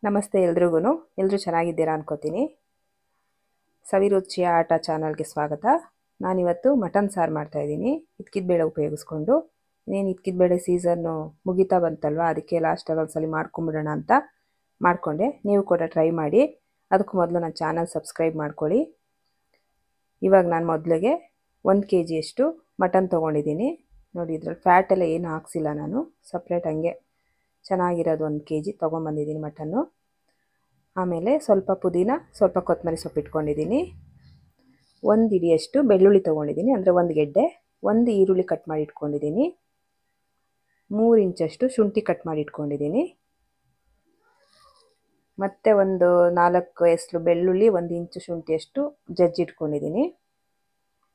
ನಮಸ್ತೆ ಎಲ್ರಿಗೂ. ಎಲ್ಲರೂ ಚೆನ್ನಾಗಿದ್ದೀರಾ ಅನ್ಕೋತೀನಿ. ಸವಿರುಚಿಯ ಆಟ ಚಾನಲ್ಗೆ ಸ್ವಾಗತ. ನಾನಿವತ್ತು ಮಟನ್ ಸಾರು ಮಾಡ್ತಾಯಿದ್ದೀನಿ ಇದ್ಕಿದ್ಬೇಳೆ ಉಪಯೋಗಿಸ್ಕೊಂಡು. ಇನ್ನೇನು ಇದ್ಕಿದ್ಬೇಳೆ ಸೀಸನ್ನು ಮುಗಿತಾ ಬಂತಲ್ವ, ಅದಕ್ಕೆ ಲಾಸ್ಟಾಗಿ ಒಂದ್ಸಲ ಮಾಡ್ಕೊಂಬಿಡೋಣ ಅಂತ ಮಾಡಿಕೊಂಡೆ. ನೀವು ಕೂಡ ಟ್ರೈ ಮಾಡಿ. ಅದಕ್ಕೂ ಮೊದಲು ನನ್ನ ಚಾನಲ್ ಸಬ್ಸ್ಕ್ರೈಬ್ ಮಾಡ್ಕೊಳ್ಳಿ. ಇವಾಗ ನಾನು ಮೊದಲಿಗೆ 1 kg ಮಟನ್ ತೊಗೊಂಡಿದ್ದೀನಿ. ನೋಡಿ, ಇದ್ರಲ್ಲಿ ಫ್ಯಾಟ್ ಎಲ್ಲ ಏನು ಹಾಕ್ಸಿಲ್ಲ ನಾನು, ಸಪ್ರೇಟ್ ಹಂಗೆ ಚೆನ್ನಾಗಿರೋದು 1 kg ತೊಗೊಂಬಂದಿದ್ದೀನಿ ಮಟನ್ನು. ಆಮೇಲೆ ಸ್ವಲ್ಪ ಪುದೀನ, ಸ್ವಲ್ಪ ಕೊತ್ತಂಬರಿ ಸೊಪ್ಪು ಇಟ್ಕೊಂಡಿದ್ದೀನಿ. 1 ಹಿಡಿಯಷ್ಟು ಬೆಳ್ಳುಳ್ಳಿ ತೊಗೊಂಡಿದ್ದೀನಿ, ಅಂದರೆ 1 ಗೆಡ್ಡೆ. 1 ಈರುಳ್ಳಿ ಕಟ್ ಮಾಡಿ ಇಟ್ಕೊಂಡಿದ್ದೀನಿ. 3 ಇಂಚಷ್ಟು ಶುಂಠಿ ಕಟ್ ಮಾಡಿ ಇಟ್ಕೊಂಡಿದ್ದೀನಿ. ಮತ್ತು ಒಂದು 4 ಎಸಳು ಬೆಳ್ಳುಳ್ಳಿ, 1 ಇಂಚು ಶುಂಠಿಯಷ್ಟು ಜಜ್ಜಿ ಇಟ್ಕೊಂಡಿದ್ದೀನಿ.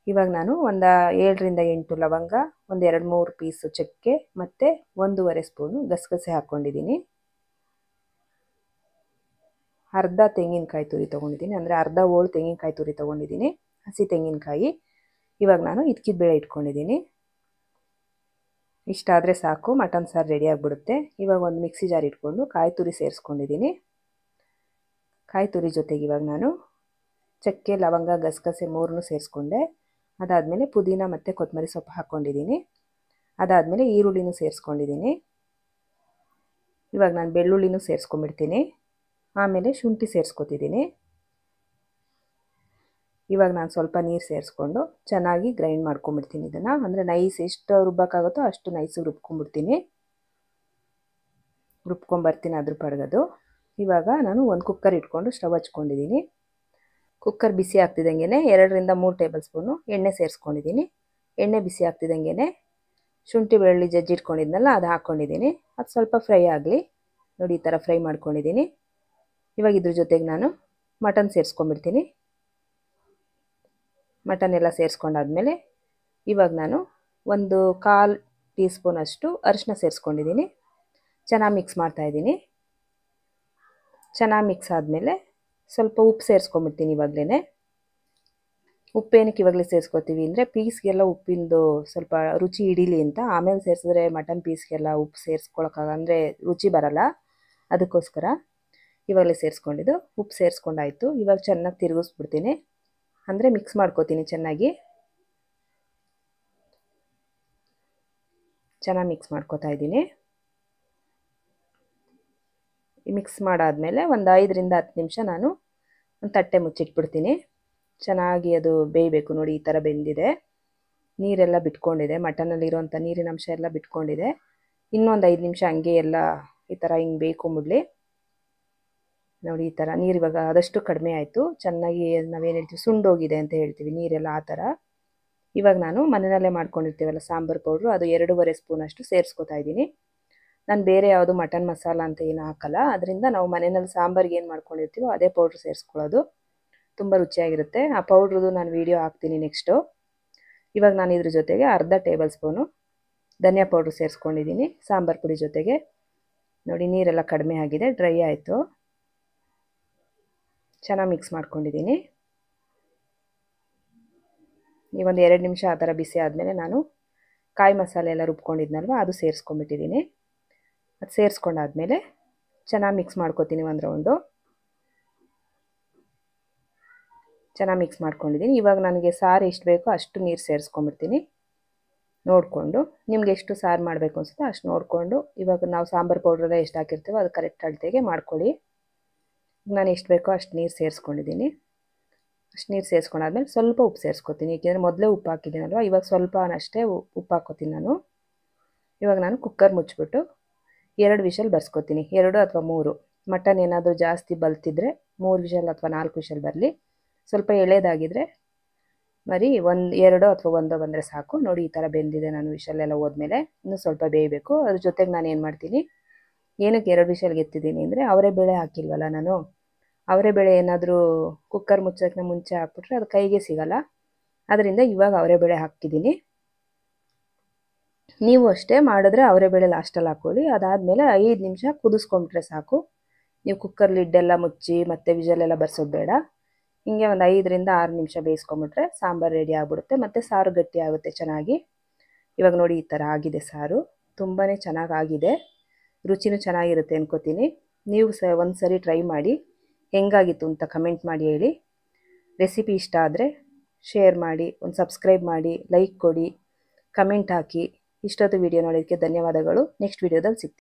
ಇವಾಗ ನಾನು ಒಂದು 7 ರಿಂದ 8 ಲವಂಗ, ಒಂದು 2-3 ಪೀಸು ಚಕ್ಕೆ ಮತ್ತು 1.5 ಸ್ಪೂನು ಗಸಗಸೆ ಹಾಕ್ಕೊಂಡಿದ್ದೀನಿ. ಅರ್ಧ ತೆಂಗಿನಕಾಯಿ ತುರಿ ತೊಗೊಂಡಿದ್ದೀನಿ, ಅಂದರೆ ಅರ್ಧ ಹೋಳು ತೆಂಗಿನಕಾಯಿ ತುರಿ ತೊಗೊಂಡಿದ್ದೀನಿ, ಹಸಿ ತೆಂಗಿನಕಾಯಿ. ಇವಾಗ ನಾನು ಇದ್ಕಿದ್ಬೇಳೆ ಇಟ್ಕೊಂಡಿದ್ದೀನಿ. ಇಷ್ಟಾದರೆ ಸಾಕು, ಮಟನ್ ಸಾರು ರೆಡಿ ಆಗಿಬಿಡುತ್ತೆ. ಇವಾಗ ಒಂದು ಮಿಕ್ಸಿ ಜಾರ್ ಇಟ್ಕೊಂಡು ಕಾಯಿ ತುರಿ ಸೇರಿಸ್ಕೊಂಡಿದ್ದೀನಿ. ಕಾಯಿ ತುರಿ ಜೊತೆಗೆ ಇವಾಗ ನಾನು ಚಕ್ಕೆ, ಲವಂಗ, ಗಸಗಸೆ 3 ಸೇರಿಸ್ಕೊಂಡೆ. ಅದಾದಮೇಲೆ ಪುದೀನ ಮತ್ತು ಕೊತ್ತಂಬರಿ ಸೊಪ್ಪು ಹಾಕ್ಕೊಂಡಿದ್ದೀನಿ. ಅದಾದಮೇಲೆ ಈರುಳ್ಳಿನೂ ಸೇರಿಸ್ಕೊಂಡಿದ್ದೀನಿ. ಇವಾಗ ನಾನು ಬೆಳ್ಳುಳ್ಳಿನೂ ಸೇರಿಸ್ಕೊಂಡ್ಬಿಡ್ತೀನಿ. ಆಮೇಲೆ ಶುಂಠಿ ಸೇರಿಸ್ಕೊತಿದ್ದೀನಿ. ಇವಾಗ ನಾನು ಸ್ವಲ್ಪ ನೀರು ಸೇರಿಸ್ಕೊಂಡು ಚೆನ್ನಾಗಿ ಗ್ರೈಂಡ್ ಮಾಡ್ಕೊಂಬಿಡ್ತೀನಿ ಇದನ್ನು. ಅಂದರೆ ನೈಸ್ ಎಷ್ಟು ರುಬ್ಬೋಕ್ಕಾಗುತ್ತೋ ಅಷ್ಟು ನೈಸಿಗೆ ರುಬ್ಕೊಂಡ್ಬಿಡ್ತೀನಿ. ರುಬ್ಕೊಂಬರ್ತೀನಿ ಅದ್ರ ಪಡ್ಗದು. ಇವಾಗ ನಾನು ಒಂದು ಕುಕ್ಕರ್ ಇಟ್ಕೊಂಡು ಸ್ಟವ್ ಹಚ್ಕೊಂಡಿದ್ದೀನಿ. ಕುಕ್ಕರ್ ಬಿಸಿ ಆಗ್ತಿದ್ದಂಗೆ 2 ರಿಂದ 3 ಟೇಬಲ್ ಸ್ಪೂನು ಎಣ್ಣೆ ಸೇರಿಸ್ಕೊಂಡಿದ್ದೀನಿ. ಎಣ್ಣೆ ಬಿಸಿ ಆಗ್ತಿದ್ದಂಗೆ ಶುಂಠಿ ಬೆಳ್ಳುಳ್ಳಿ ಜಜ್ಜಿ ಇಟ್ಕೊಂಡಿದ್ನಲ್ಲ ಅದು ಹಾಕ್ಕೊಂಡಿದ್ದೀನಿ. ಅದು ಸ್ವಲ್ಪ ಫ್ರೈ ಆಗಲಿ. ನೋಡಿ, ಈ ಥರ ಫ್ರೈ ಮಾಡ್ಕೊಂಡಿದ್ದೀನಿ. ಇವಾಗ ಇದ್ರ ಜೊತೆಗೆ ನಾನು ಮಟನ್ ಸೇರಿಸ್ಕೊಂಡ್ಬಿಡ್ತೀನಿ. ಮಟನ್ ಎಲ್ಲ ಸೇರಿಸ್ಕೊಂಡಾದ್ಮೇಲೆ ಇವಾಗ ನಾನು 1/4 ಟೀ ಸ್ಪೂನಷ್ಟು ಅರಿಶಿನ ಸೇರಿಸ್ಕೊಂಡಿದ್ದೀನಿ. ಚೆನ್ನಾಗಿ ಮಿಕ್ಸ್ ಮಾಡ್ತಾಯಿದ್ದೀನಿ. ಚೆನ್ನಾಗಿ ಮಿಕ್ಸ್ ಆದಮೇಲೆ ಸ್ವಲ್ಪ ಉಪ್ಪು ಸೇರಿಸ್ಕೊಂಡ್ಬಿಡ್ತೀನಿ ಇವಾಗಲೇ. ಉಪ್ಪೇನಕ್ಕೆ ಇವಾಗಲೇ ಸೇರಿಸ್ಕೊತೀವಿ ಅಂದರೆ ಪೀಸ್ಗೆಲ್ಲ ಉಪ್ಪಿಂದು ಸ್ವಲ್ಪ ರುಚಿ ಹಿಡೀಲಿ ಅಂತ. ಆಮೇಲೆ ಸೇರಿಸಿದ್ರೆ ಮಟನ್ ಪೀಸ್ಗೆಲ್ಲ ಉಪ್ಪು ಸೇರಿಸ್ಕೊಳಕ್ಕಾಗ ಅಂದರೆ ರುಚಿ ಬರಲ್ಲ, ಅದಕ್ಕೋಸ್ಕರ ಇವಾಗಲೇ ಸೇರಿಸ್ಕೊಂಡಿದ್ದು. ಉಪ್ಪು ಸೇರಿಸ್ಕೊಂಡಾಯಿತು. ಇವಾಗ ಚೆನ್ನಾಗಿ ತಿರುಗಿಸ್ಬಿಡ್ತೀನಿ, ಅಂದರೆ ಮಿಕ್ಸ್ ಮಾಡ್ಕೋತೀನಿ ಚೆನ್ನಾಗಿ. ಚೆನ್ನಾಗಿ ಮಿಕ್ಸ್ ಮಾಡ್ಕೋತಾ ಇದ್ದೀನಿ. ಮಿಕ್ಸ್ ಮಾಡಾದಮೇಲೆ ಒಂದು 5 ರಿಂದ 10 ನಿಮಿಷ ನಾನು ಒಂದು ತಟ್ಟೆ ಮುಚ್ಚಿಟ್ಬಿಡ್ತೀನಿ. ಚೆನ್ನಾಗಿ ಅದು ಬೇಯಬೇಕು. ನೋಡಿ, ಈ ಥರ ಬೆಂದಿದೆ, ನೀರೆಲ್ಲ ಬಿಟ್ಕೊಂಡಿದೆ, ಮಟನಲ್ಲಿರೋಂಥ ನೀರಿನ ಅಂಶ ಎಲ್ಲ ಬಿಟ್ಕೊಂಡಿದೆ. ಇನ್ನೊಂದು 5 ನಿಮಿಷ ಹಂಗೆ ಎಲ್ಲ ಈ ಥರ ಹಿಂಗೆ ಬೇಯ್ಕೊಂಬಿಡ್ಲಿ. ನೋಡಿ, ಈ ಥರ ನೀರು ಇವಾಗ ಆದಷ್ಟು ಕಡಿಮೆ ಆಯಿತು. ಚೆನ್ನಾಗಿ ನಾವೇನು ಹೇಳ್ತೀವಿ ಸುಂಡೋಗಿದೆ ಅಂತ ಹೇಳ್ತೀವಿ, ನೀರೆಲ್ಲ ಆ ಥರ. ಇವಾಗ ನಾನು ಮನೆಯಲ್ಲೇ ಮಾಡ್ಕೊಂಡಿರ್ತೀವಲ್ಲ ಸಾಂಬಾರು ಪೌಡ್ರು, ಅದು 2.5 ಸ್ಪೂನಷ್ಟು ಸೇರಿಸ್ಕೊತಾ ಇದ್ದೀನಿ. ನಾನು ಬೇರೆ ಯಾವುದು ಮಟನ್ ಮಸಾಲ ಅಂತ ಏನು ಹಾಕಲ್ಲ. ಅದರಿಂದ ನಾವು ಮನೆಯಲ್ಲಿ ಸಾಂಬಾರಿಗೆ ಏನು ಮಾಡ್ಕೊಂಡಿರ್ತೀವೋ ಅದೇ ಪೌಡ್ರ್ ಸೇರಿಸ್ಕೊಳ್ಳೋದು. ತುಂಬ ರುಚಿಯಾಗಿರುತ್ತೆ. ಆ ಪೌಡ್ರದು ನಾನು ವೀಡಿಯೋ ಹಾಕ್ತೀನಿ ನೆಕ್ಸ್ಟು. ಇವಾಗ ನಾನು ಇದ್ರ ಜೊತೆಗೆ ಅರ್ಧ ಟೇಬಲ್ ಸ್ಪೂನು ಧನಿಯಾ ಪೌಡ್ರು ಸೇರಿಸ್ಕೊಂಡಿದ್ದೀನಿ ಸಾಂಬಾರು ಪುಡಿ ಜೊತೆಗೆ. ನೋಡಿ, ನೀರೆಲ್ಲ ಕಡಿಮೆ ಆಗಿದೆ, ಡ್ರೈ ಆಯಿತು. ಚೆನ್ನಾಗಿ ಮಿಕ್ಸ್ ಮಾಡ್ಕೊಂಡಿದ್ದೀನಿ. ಈ ಒಂದು 2 ನಿಮಿಷ ಆ ಥರ ಬಿಸಿ ಆದಮೇಲೆ ನಾನು ಕಾಯಿ ಮಸಾಲೆ ಎಲ್ಲ ರುಬ್ಕೊಂಡಿದ್ನಲ್ವ ಅದು ಸೇರಿಸ್ಕೊಂಡ್ಬಿಟ್ಟಿದ್ದೀನಿ. ಅದು ಸೇರಿಸ್ಕೊಂಡಾದ್ಮೇಲೆ ಚೆನ್ನಾಗಿ ಮಿಕ್ಸ್ ಮಾಡ್ಕೊತೀನಿ ಒಂದು ರೌಂಡು. ಚೆನ್ನಾಗಿ ಮಿಕ್ಸ್ ಮಾಡ್ಕೊಂಡಿದ್ದೀನಿ. ಇವಾಗ ನನಗೆ ಸಾರು ಎಷ್ಟು ಬೇಕೋ ಅಷ್ಟು ನೀರು ಸೇರಿಸ್ಕೊಂಡ್ಬಿಡ್ತೀನಿ ನೋಡಿಕೊಂಡು. ನಿಮ್ಗೆ ಎಷ್ಟು ಸಾರು ಮಾಡಬೇಕು ಅನಿಸುತ್ತೋ ಅಷ್ಟು ನೋಡಿಕೊಂಡು. ಇವಾಗ ನಾವು ಸಾಂಬಾರು ಪೌಡ್ರೆಲ್ಲ ಎಷ್ಟು ಹಾಕಿರ್ತೀವೋ ಅದು ಕರೆಕ್ಟ್ ಅಳತೆಗೆ ಮಾಡ್ಕೊಳ್ಳಿ. ನಾನು ಎಷ್ಟು ಬೇಕೋ ಅಷ್ಟು ನೀರು ಸೇರಿಸ್ಕೊಂಡಿದ್ದೀನಿ. ಅಷ್ಟು ನೀರು ಸೇರಿಸ್ಕೊಂಡಾದ್ಮೇಲೆ ಸ್ವಲ್ಪ ಉಪ್ಪು ಸೇರಿಸ್ಕೊತೀನಿ, ಏಕೆಂದರೆ ಮೊದಲೇ ಉಪ್ಪು ಹಾಕಿದ್ದೀನಲ್ವ. ಇವಾಗ ಸ್ವಲ್ಪ ಅಷ್ಟೇ ಉಪ್ಪು ಹಾಕ್ಕೋತೀನಿ ನಾನು. ಇವಾಗ ನಾನು ಕುಕ್ಕರ್ ಮುಚ್ಚಿಬಿಟ್ಟು 2 ವಿಷಲ್ ಬರ್ಸ್ಕೊತೀನಿ, 2 ಅಥವಾ 3. ಮಟನ್ ಏನಾದರೂ ಜಾಸ್ತಿ ಬಲ್ತಿದ್ರೆ 3 ವಿಷಲ್ ಅಥವಾ 4 ವಿಷಲ್ ಬರಲಿ. ಸ್ವಲ್ಪ ಎಳೆದಾಗಿದ್ದರೆ ಮರಿ 2 ಅಥವಾ 1 ಬಂದರೆ ಸಾಕು. ನೋಡಿ, ಈ ಥರ ಬೆಂದಿದೆ. ನಾನು ವಿಷಲೆಲ್ಲ ಹೋದ್ಮೇಲೆ ಇನ್ನೂ ಸ್ವಲ್ಪ ಬೇಯಬೇಕು. ಅದ್ರ ಜೊತೆಗೆ ನಾನು ಏನು ಮಾಡ್ತೀನಿ, ಏನಕ್ಕೆ 2 ವಿಷಲ್ಗೆ ಎತ್ತಿದ್ದೀನಿ ಅಂದರೆ ಅವರೆಬೇಳೆ ಹಾಕಿಲ್ವಲ್ಲ ನಾನು. ಅವರೆಬೇಳೆ ಏನಾದರೂ ಕುಕ್ಕರ್ ಮುಚ್ಚೋಕ್ಕೆ ಮುಂಚೆ ಹಾಕ್ಬಿಟ್ರೆ ಅದು ಕೈಗೆ ಸಿಗಲ್ಲ. ಅದರಿಂದ ಇವಾಗ ಅವರೆಬೇಳೆ ಹಾಕಿದ್ದೀನಿ. ನೀವು ಅಷ್ಟೇ ಮಾಡಿದ್ರೆ ಅವರೆಬೇಳೆ ಲಾಸ್ಟಲ್ಲಿ ಹಾಕ್ಕೊಳ್ಳಿ. ಅದಾದಮೇಲೆ 5 ನಿಮಿಷ ಕುದಿಸ್ಕೊಂಬಿಟ್ರೆ ಸಾಕು. ನೀವು ಕುಕ್ಕರ್ ಲಿಡ್ಡೆಲ್ಲ ಮುಚ್ಚಿ ಮತ್ತು ವಿಷಲೆಲ್ಲ ಬರ್ಸೋದು ಬೇಡ. ಹಿಂಗೆ ಒಂದು 5 ರಿಂದ 6 ನಿಮಿಷ ಬೇಯಿಸ್ಕೊಂಬಿಟ್ರೆ ಸಾಂಬಾರು ರೆಡಿ ಆಗಿಬಿಡುತ್ತೆ. ಮತ್ತು ಸಾರು ಗಟ್ಟಿ ಆಗುತ್ತೆ ಚೆನ್ನಾಗಿ. ಇವಾಗ ನೋಡಿ, ಈ ಥರ ಆಗಿದೆ ಸಾರು. ತುಂಬಾ ಚೆನ್ನಾಗಾಗಿದೆ, ರುಚಿನೂ ಚೆನ್ನಾಗಿರುತ್ತೆ ಅನ್ಕೋತೀನಿ. ನೀವು ಒಂದು ಸರಿ ಟ್ರೈ ಮಾಡಿ, ಹೆಂಗಾಗಿತ್ತು ಅಂತ ಕಮೆಂಟ್ ಮಾಡಿ ಹೇಳಿ. ರೆಸಿಪಿ ಇಷ್ಟ ಆದರೆ ಶೇರ್ ಮಾಡಿ, ಒಂದು ಸಬ್ಸ್ಕ್ರೈಬ್ ಮಾಡಿ, ಲೈಕ್ ಕೊಡಿ, ಕಮೆಂಟ್ ಹಾಕಿ. ಇಷ್ಟೊತ್ತು ವಿಡಿಯೋ ನೋಡೋದಕ್ಕೆ ಧನ್ಯವಾದಗಳು. ನೆಕ್ಸ್ಟ್ ವಿಡಿಯೋದಲ್ಲಿ ಸಿಗ್ತೀನಿ.